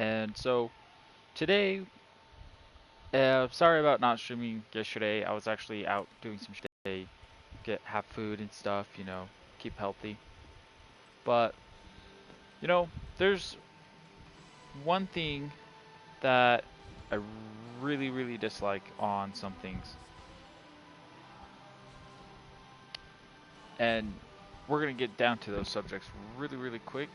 And so today, sorry about not streaming yesterday. I was actually out doing some shit today, get have food and stuff, keep healthy. But you know, there's one thing that I really dislike on some things, and we're gonna get down to those subjects really quick.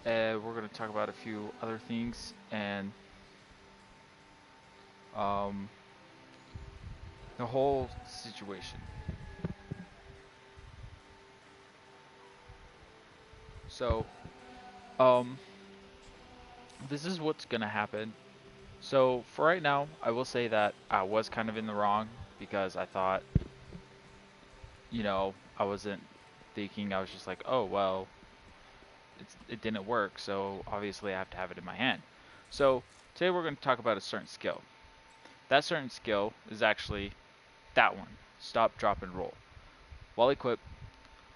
We're gonna talk about a few other things and um, the whole situation. So, um, this is what's gonna happen. So for right now, I will say that I was kind of in the wrong because I thought, I wasn't thinking. I was just like, oh well, it didn't work, so obviously I have to have it in my hand. So today we're going to talk about a certain skill. That certain skill is actually that one: stop, drop, and roll. While equipped,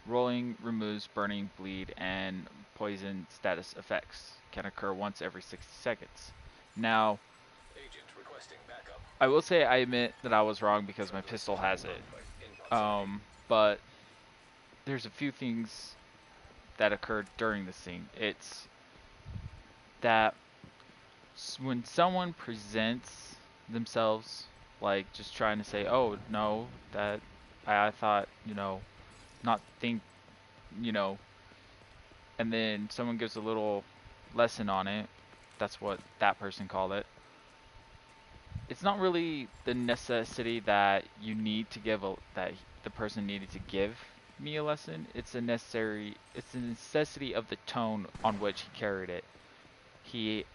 rolling removes burning, bleed, and poison status effects. Can occur once every 60 seconds. Now, I will say I admit that I was wrong because my pistol has it. But there's a few things that occurred during this scene. It's that when someone presents themselves, like just trying to say, "Oh no, that I thought, not think, you know," and then someone gives a little lesson on it. That's what that person called it. It's not really the necessity that you need to give that the person needed to give me a lesson. It's a necessity of the tone on which he carried it. He,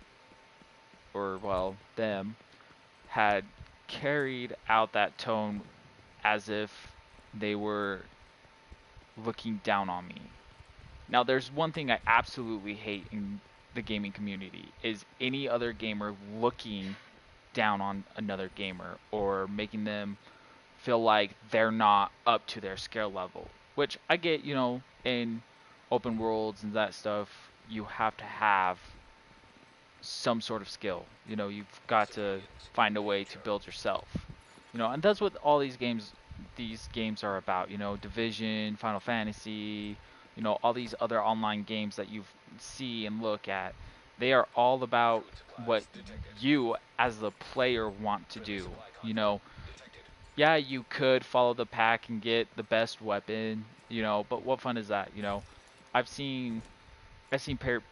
or well, them, had carried out that tone as if they were looking down on me. Now, there's one thing I absolutely hate in the gaming community is any other gamer looking down on another gamer or making them feel like they're not up to their skill level. Which I get, in open worlds and that stuff, you have to have some sort of skill. You've got to find a way to build yourself. And that's what all these games are about. Division, Final Fantasy, all these other online games that you see and look at. They are all about what you as the player want to do. You know, yeah, you could follow the pack and get the best weapon, but what fun is that? I've seen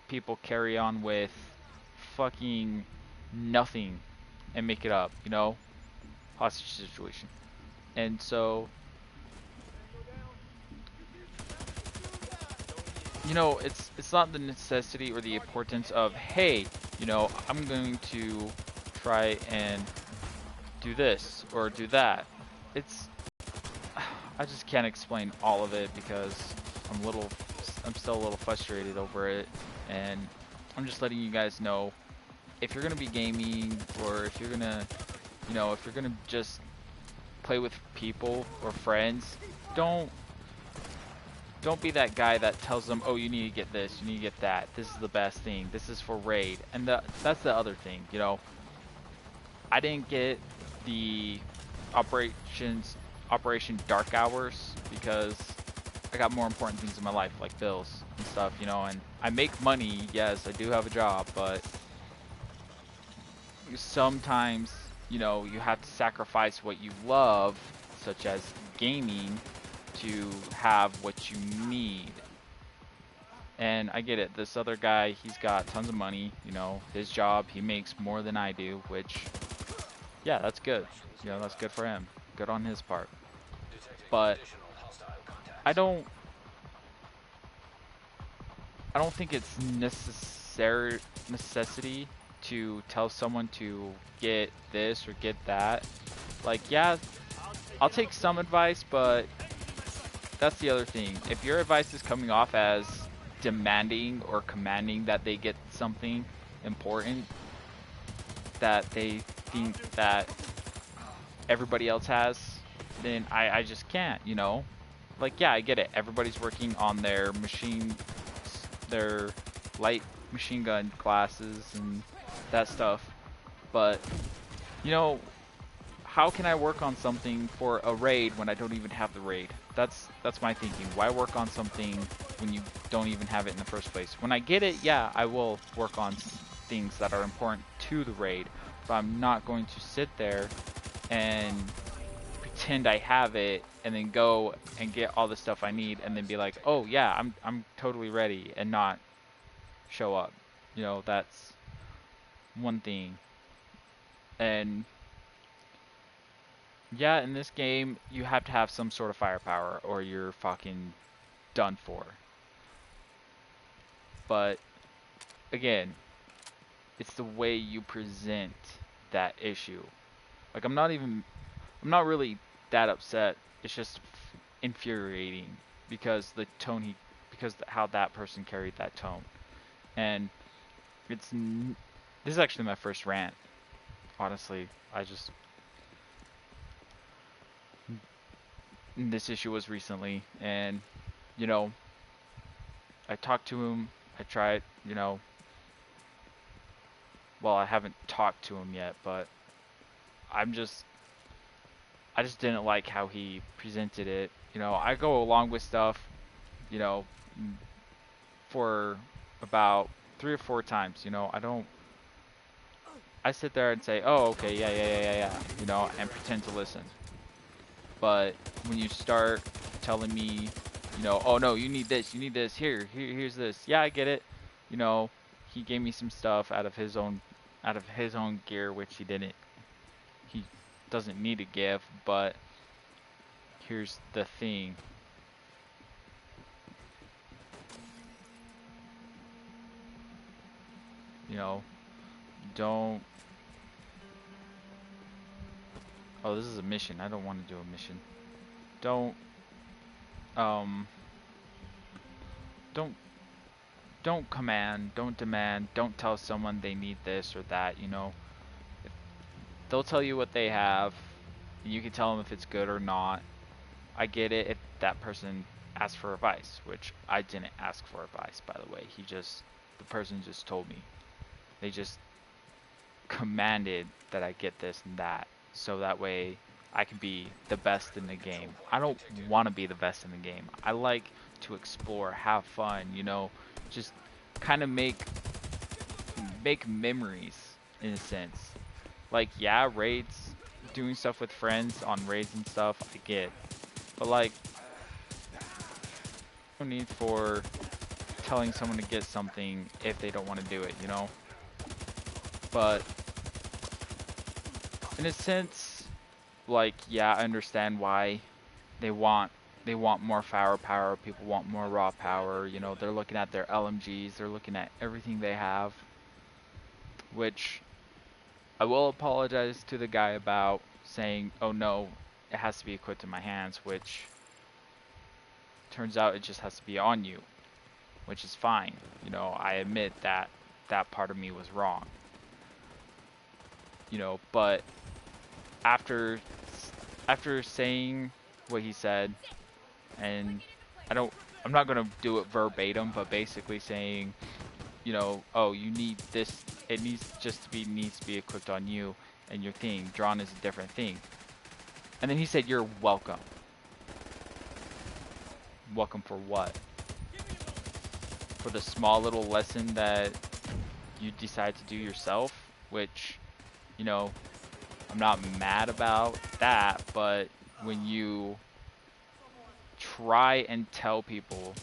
people carry on with fucking nothing and make it up, hostage situation. And so, it's not the necessity or the importance of, hey, I'm going to try and do this or do that. It's I just can't explain all of it because I'm still a little frustrated over it, and I'm just letting you guys know, if you're gonna be gaming, or if you're gonna just play with people or friends, don't don't be that guy that tells them, oh, you need to get this, you need to get that, this is the best thing, this is for raid. And that's the other thing. I didn't get the Operation Dark Hours because I got more important things in my life, like bills and stuff, and I make money. Yes, I do have a job, but sometimes, you have to sacrifice what you love, such as gaming, to have what you need. And I get it. This other guy, he's got tons of money, his job, he makes more than I do, which, yeah, that's good. That's good for him. Good on his part. But I don't I don't think it's necessity to tell someone to get this or get that. Like, yeah, I'll take some advice, but that's the other thing. If your advice is coming off as demanding or commanding that they get something important that they think that everybody else has, then I just can't. Like, yeah, I get it. Everybody's working on their machine, their light machine gun classes and that stuff. But, you know, how can I work on something for a raid when I don't even have the raid? That's my thinking. Why work on something when you don't even have it in the first place? When I get it, yeah, I will work on things that are important to the raid, but I'm not going to sit there and pretend I have it and then go and get all the stuff I need and then be like, "Oh yeah, I'm totally ready," and not show up. You know, that's one thing. And yeah, in this game, you have to have some sort of firepower or you're fucking done for. But again, it's the way you present that issue. Like I'm not really that upset. It's just infuriating because because how that person carried that tone. And this is actually my first rant. Honestly, this issue was recently, and you know, I talked to him. I tried, well, I haven't talked to him yet, but I'm just I just didn't like how he presented it. I go along with stuff, you know, for about 3 or 4 times. I sit there and say, "Oh, okay, yeah, yeah, yeah, yeah, yeah," and pretend to listen. But when you start telling me, "Oh no, you need this. Here's this." Yeah, I get it. You know, he gave me some stuff out of his own gear, which he doesn't need to give, but here's the thing. You know, don't. Oh, this is a mission. I don't want to do a mission. Don't. Um. Don't. Don't command. Don't demand. Don't tell someone they need this or that. If they'll tell you what they have. And you can tell them if it's good or not. I get it if that person asks for advice, which I didn't ask for advice, by the way. The person just told me. They just commanded that I get this and that, so that way I can be the best in the game. I don't want to be the best in the game. I like to explore, have fun, just kind of make memories in a sense. Like, yeah, raids, doing stuff with friends on raids and stuff, I get. But like, no need for telling someone to get something if they don't want to do it. But in a sense, like, yeah, I understand why they want more firepower. People want more raw power. They're looking at their LMGs. They're looking at everything they have, which I will apologize to the guy about saying, "Oh no, it has to be equipped in my hands," which turns out it just has to be on you, which is fine. I admit that that part of me was wrong. But after saying what he said, and I'm not gonna do it verbatim, but basically saying, "Oh, you need this. It needs to be equipped on you, and your thing drawn is a different thing." And then he said, "You're welcome." Welcome for what? For the small little lesson that you decide to do yourself, which, I'm not mad about that, but when you try and tell people,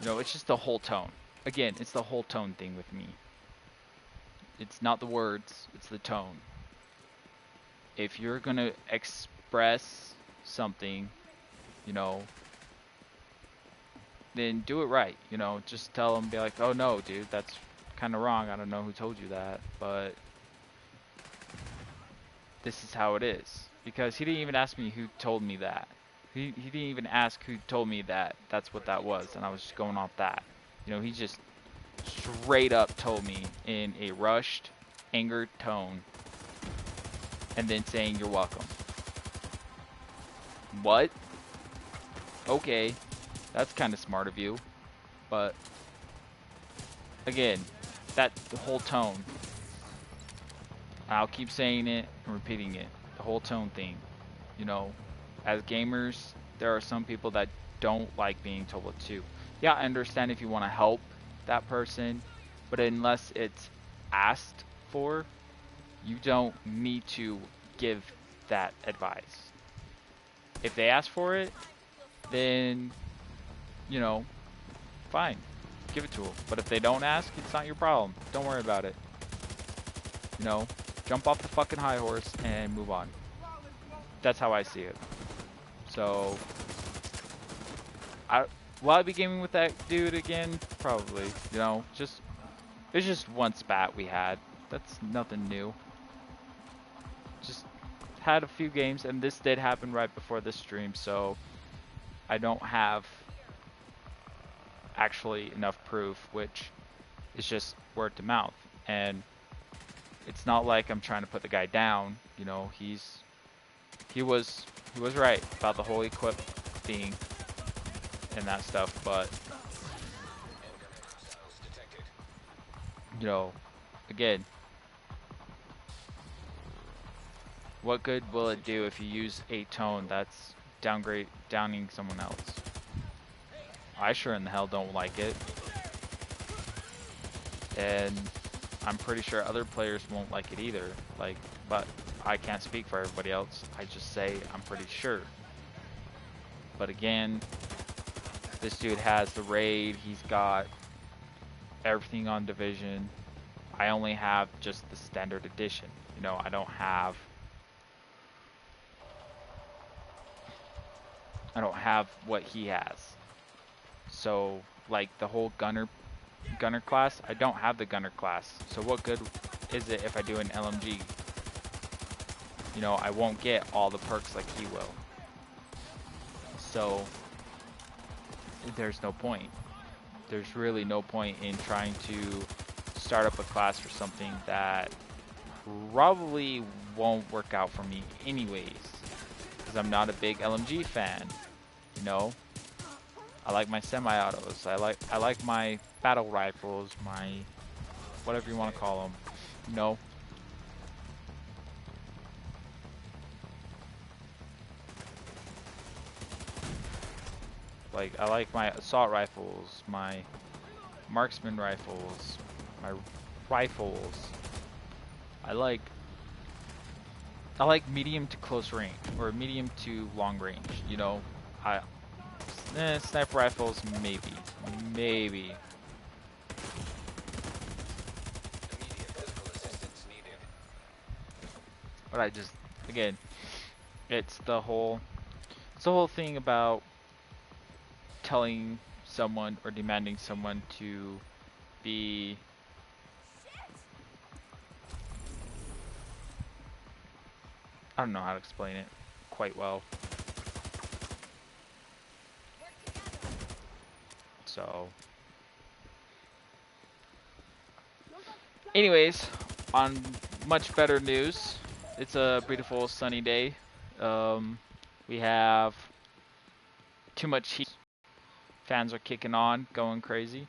it's just the whole tone. Again, it's the whole tone thing with me. It's not the words, it's the tone. If you're gonna express something, then do it right. Just tell them, be like, "Oh no, dude, that's kind of wrong. I don't know who told you that, but this is how it is." Because he didn't even ask me who told me that. He didn't even ask who told me that that's what that was, and I was just going off that. He just straight up told me in a rushed, angered tone, and then saying, "You're welcome." What? Okay, that's kind of smart of you, but again, that the whole tone. I'll keep saying it and repeating it. The whole tone thing. You know, as gamers, there are some people that don't like being told what to do. Yeah, I understand if you want to help that person, but unless it's asked for, you don't need to give that advice. If they ask for it, then, you know, fine, give it to them. But if they don't ask, it's not your problem. Don't worry about it. You know, jump off the fucking high horse and move on. That's how I see it. So, will I be gaming with that dude again? Probably. You know, it's just one spat we had. That's nothing new. Just had a few games, and this did happen right before this stream, so I don't have actually enough proof, which is just word to mouth. And it's not like I'm trying to put the guy down. You know, he was right about the whole equip thing and that stuff, but you know, again, what good will it do if you use a tone that's downing someone else? I sure in the hell don't like it. And I'm pretty sure other players won't like it either. Like, but I can't speak for everybody else. I just say I'm pretty sure. But again, this dude has the raid. He's got everything on Division. I only have just the standard edition. You know, I don't have what he has. So, like the whole gunner class, I don't have the gunner class. So what good is it if I do an LMG? You know, I won't get all the perks like he will. So there's no point. There's really no point in trying to start up a class for something that probably won't work out for me anyways, because I'm not a big LMG fan. You know, I like my semi-autos. I like my battle rifles, my whatever you want to call them. You know. Like, I like my assault rifles, my marksman rifles, my rifles. I like medium to close range, or medium to long range, you know. Sniper rifles, maybe. But I just, again, it's the whole thing about telling someone or demanding someone to be I don't know how to explain it quite well. So, anyways, on much better news, it's a beautiful sunny day. We have too much heat. Fans are kicking on, going crazy.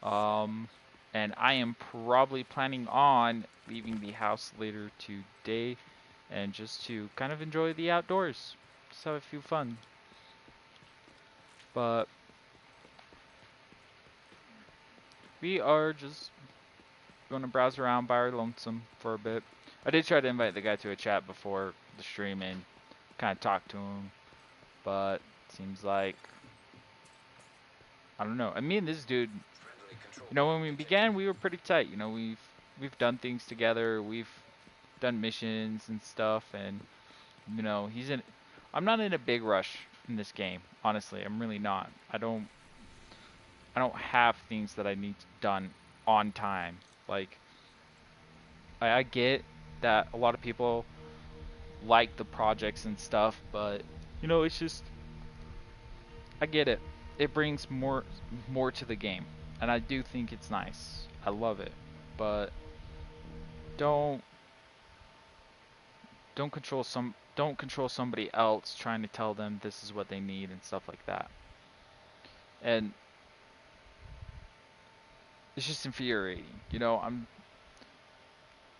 And I am probably planning on leaving the house later today and just to kind of enjoy the outdoors. Just have a few fun. But we are just going to browse around by our lonesome for a bit. I did try to invite the guy to a chat before the stream and kind of talk to him, but seems like, I don't know. I mean, this dude, you know, when we began, we were pretty tight. You know, we've done things together. We've done missions and stuff, and you know, I'm not in a big rush in this game. Honestly, I'm really not. I don't have things that I need done on time. Like, I get that a lot of people like the projects and stuff, but you know, it's just, I get it. It brings more to the game, and I do think it's nice. I love it, but don't don't control somebody else trying to tell them this is what they need and stuff like that. And it's just infuriating. You know,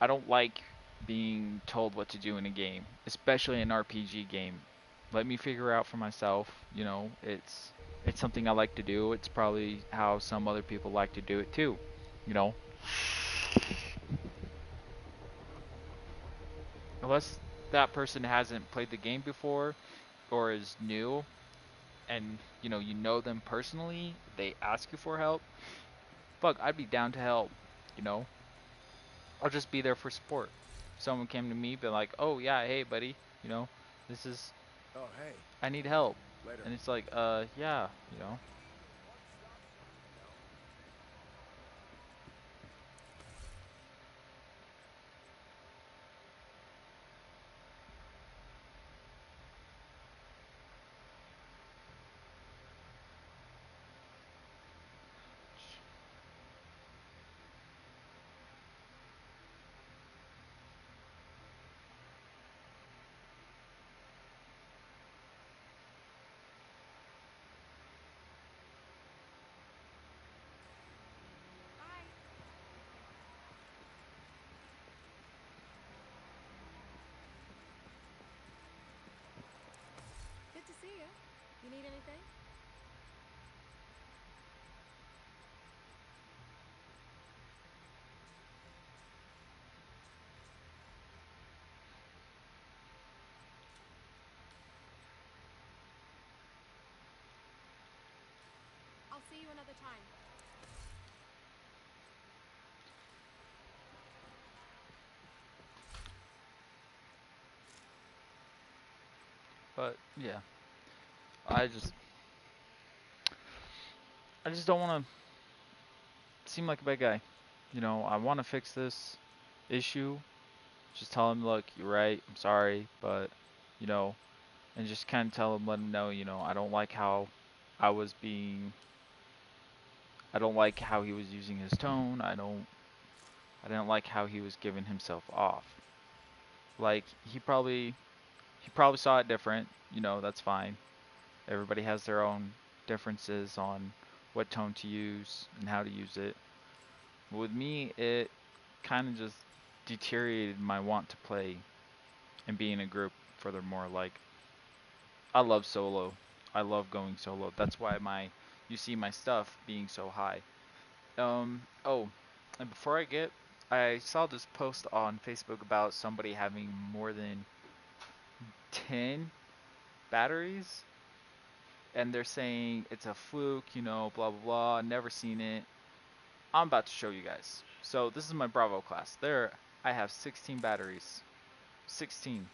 I don't like being told what to do in a game, especially an RPG game. Let me figure out for myself. You know, it's something I like to do. It's probably how some other people like to do it too. You know, unless that person hasn't played the game before or is new and you know them personally, they ask you for help. Fuck, I'd be down to help. You know, I'll just be there for support. Someone came to me, be like, "Oh yeah, hey buddy, you know, this is Oh, hey. I need help," Later. and it's like, yeah, you know, Bye. Good to see you. You need anything? I'll see you another time. but yeah, I just I just don't want to seem like a bad guy. You know, I want to fix this issue. Just tell him, look, you're right. I'm sorry, but you know, and just kind of tell him, let him know, I don't like how I was being. I don't like how he was using his tone. I didn't like how he was giving himself off. Like he probably saw it different. You know, that's fine. Everybody has their own differences on what tone to use and how to use it. With me, it kind of just deteriorated my want to play and be in a group. Furthermore, like I love solo. I love going solo. That's why my you see my stuff being so high. Oh, and before I saw this post on Facebook about somebody having more than 10 batteries, and they're saying it's a fluke, blah blah blah. Never seen it. I'm about to show you guys. So this is my Bravo class. There, I have 16 batteries. 16.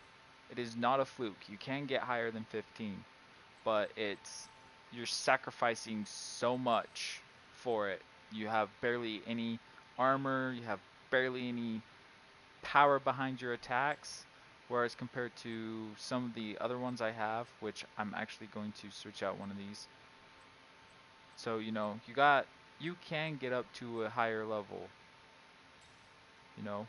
It is not a fluke. You can get higher than 15, but you're sacrificing so much for it. You have barely any armor. You have barely any power behind your attacks. Whereas compared to some of the other ones I have, which I'm actually going to switch out one of these. So, you can get up to a higher level, you know.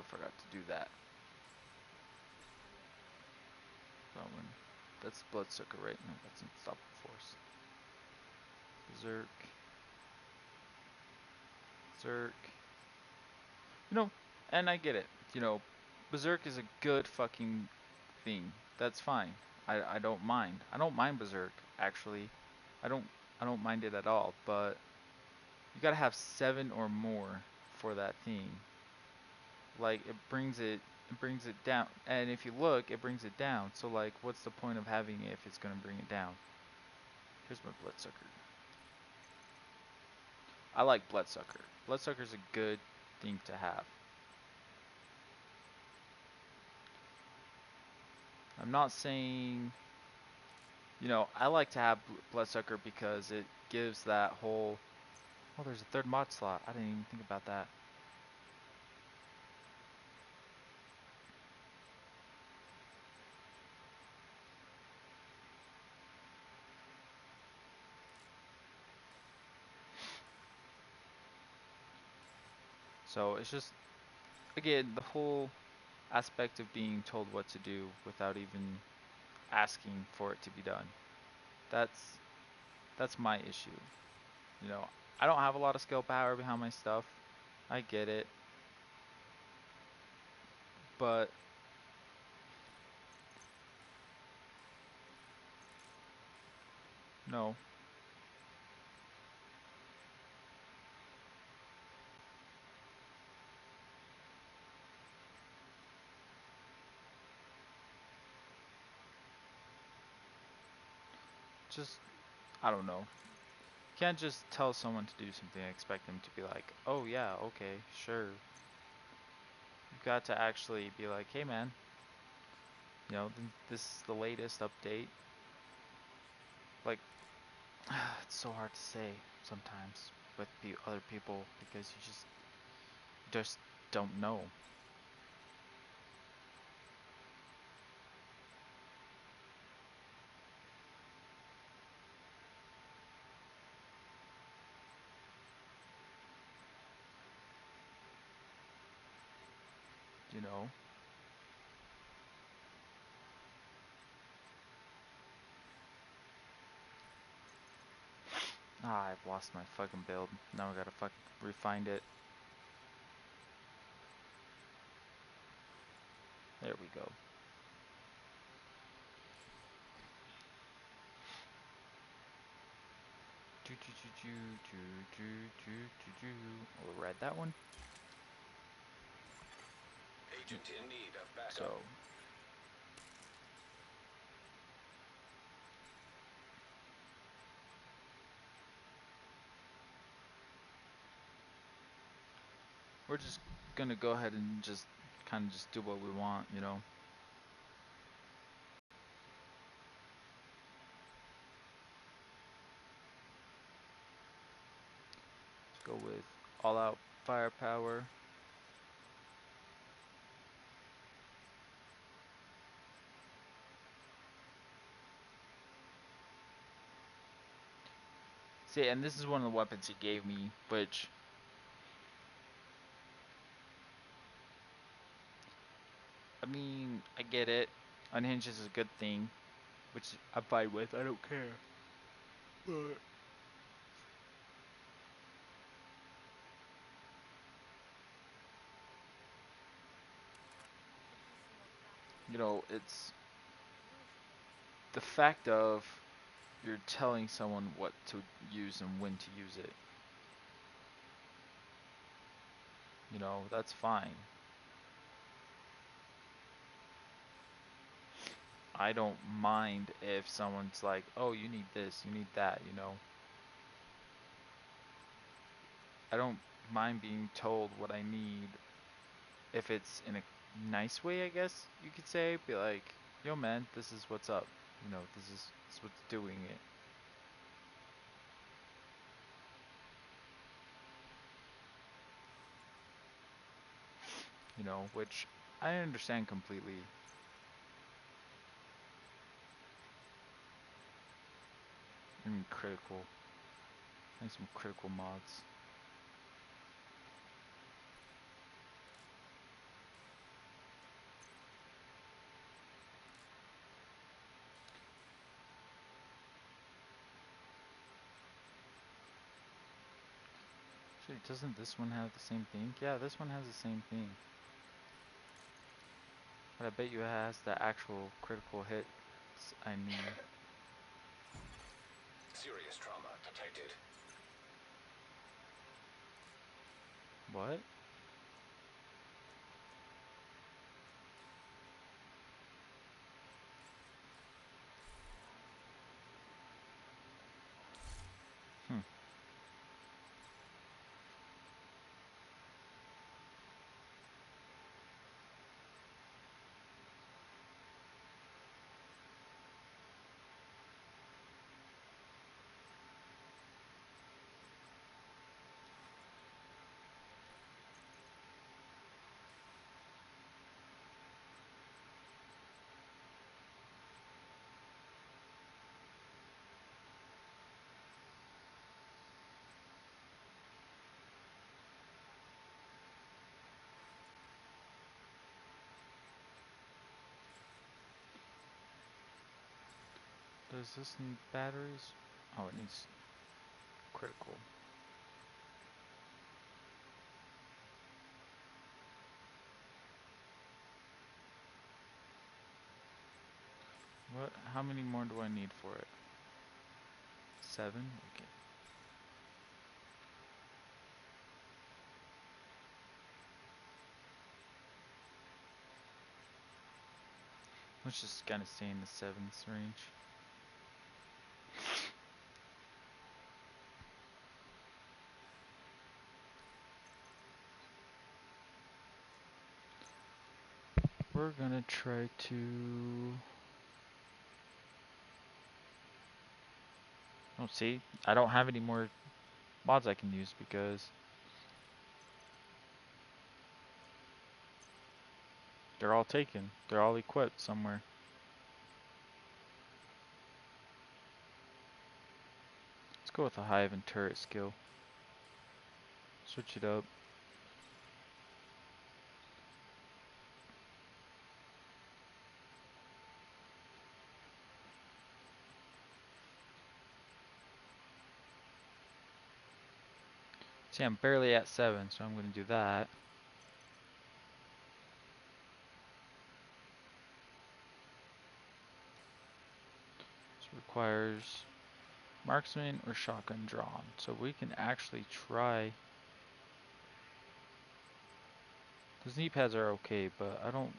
Forgot to do that. That one. That's Bloodsucker, right? No, that's Unstoppable Force. Berserk. Berserk. You know, and I get it. Berserk is a good fucking thing. That's fine. I don't mind. I don't mind Berserk, actually. I don't I don't mind it at all, but you gotta have 7 or more for that thing. Like it brings it down. And if you look, it brings it down. So like what's the point of having it if it's gonna bring it down? Here's my Bloodsucker. I like Bloodsucker. Bloodsucker's a good thing to have. I'm not saying, I like to have Bloodsucker because it gives that whole. Oh, there's a third mod slot. I didn't even think about that. So it's just, again, the whole aspect of being told what to do without even asking for it to be done. That's that's my issue. You know, I don't have a lot of skill power behind my stuff. I get it, but no, just I don't know. Can't just tell someone to do something and expect them to be like, "Oh yeah, okay, sure." You've got to actually be like, "Hey man, this is the latest update." Like, it's so hard to say sometimes with other people because you just don't know, you know. Ah, I've lost my fucking build. Now I gotta fucking refine it. There we go. We'll read that one. Agent in need of backup. So we're just gonna go ahead and just kind of just do what we want, you know. Let's go with all out firepower. See, and this is one of the weapons he gave me, which I mean, I get it. Unhinged is a good thing, which I'm fine with. I don't care. But you know, it's the fact of you're telling someone what to use and when to use it. You know, that's fine. I don't mind if someone's like, "Oh, you need this, you need that," you know. I don't mind being told what I need if it's in a nice way, I guess you could say. Be like, "Yo, man, this is what's up. You know, this is what's doing it." You know, which I understand completely. I mean, critical. I need some critical mods. Actually, doesn't this one have the same thing? Yeah, this one has the same thing. But I bet you it has the actual critical hits I need. Serious trauma detected. What? Hmm. Does this need batteries? Oh, it needs critical. What? How many more do I need for it? 7? Okay. Let's just kind of stay in the 7s range. We're gonna try to... Oh, see? I don't have any more mods I can use because they're all taken. They're all equipped somewhere. Let's go with a hive and turret skill. Switch it up. See, I'm barely at 7, so I'm gonna do that. This requires marksman or shotgun drawn. So we can actually try. Those knee pads are okay, but I don't.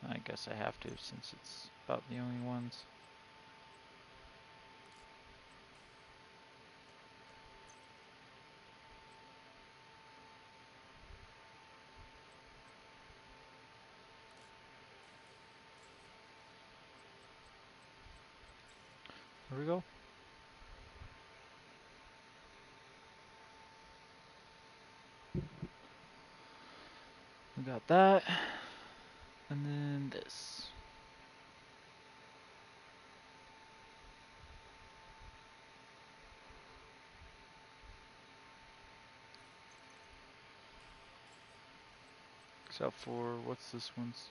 I guess I have to since it's about the only ones. Here we go. We got that. And then this. Except for, what's this one's?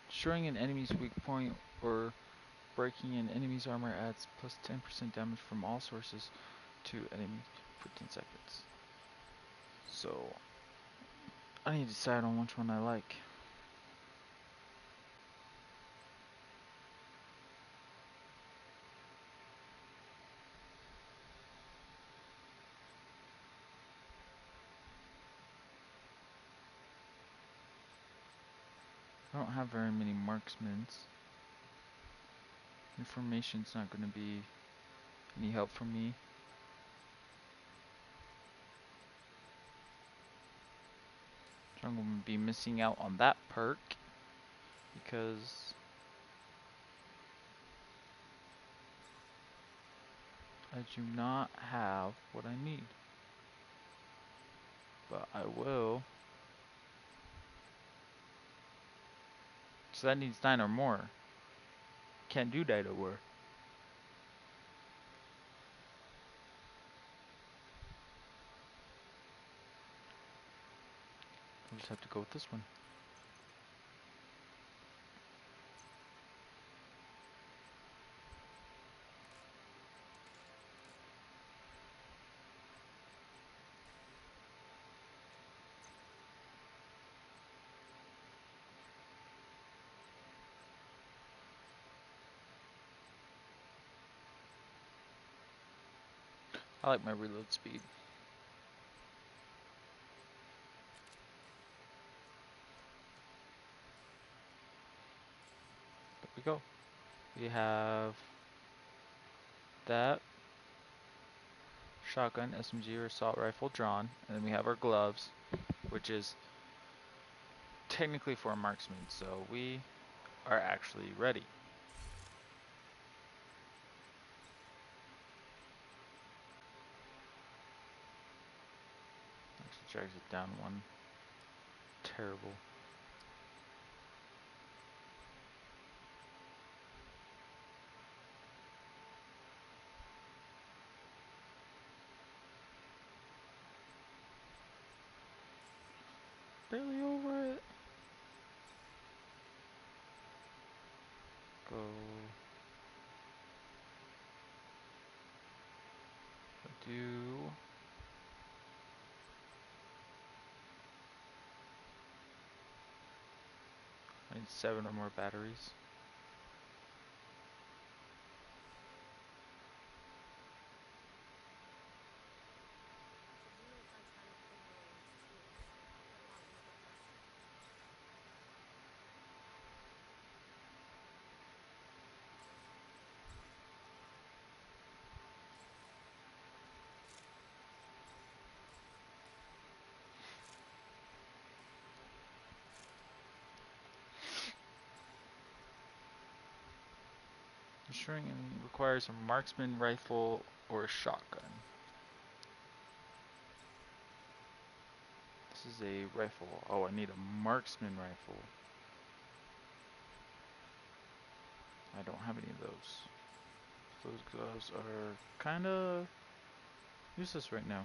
Destroying an enemy's weak point or breaking an enemy's armor adds plus 10% damage from all sources to enemies for 10 seconds. So, I need to decide on which one I like. I don't have very many marksmen. Information's not going to be any help for me. So I'm going to be missing out on that perk because I do not have what I need. But I will. So that needs 9 or more. Can't do that over. I'll just have to go with this one. I like my reload speed. There we go. We have that shotgun, SMG, or assault rifle drawn, and then we have our gloves, which is technically for a marksman, so we are actually ready. Actually drags it down 1 terrible. Barely over it. Go. Do. I need 7 or more batteries. It's a real Titanic thing rolling into tears. Get Martin to get dressed. Ensuring it requires a marksman rifle or a shotgun. This is a rifle. Oh, I need a marksman rifle. I don't have any of those. Those gloves are kind of useless right now.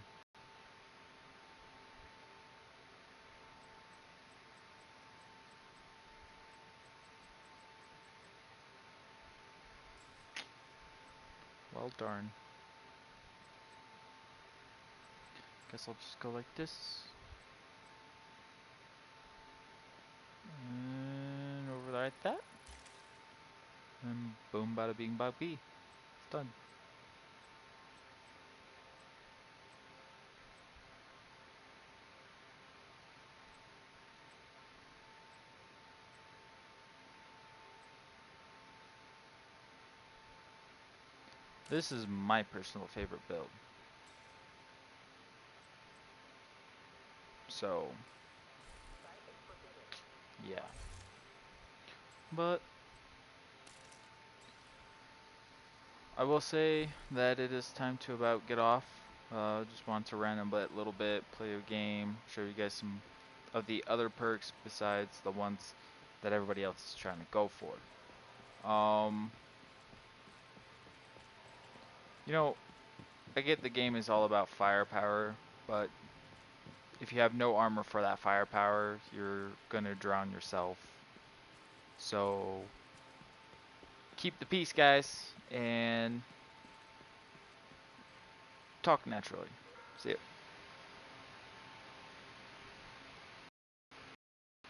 Well, darn. Guess I'll just go like this. And over like that. And boom, bada bing, bada bee. It's done. This is my personal favorite build. So, yeah. But I will say that it is time to about get off. Just want to random a little bit, play a game, show you guys some of the other perks besides the ones that everybody else is trying to go for. You know, I get the game is all about firepower, but if you have no armor for that firepower, you're gonna drown yourself. So keep the peace, guys, and talk naturally.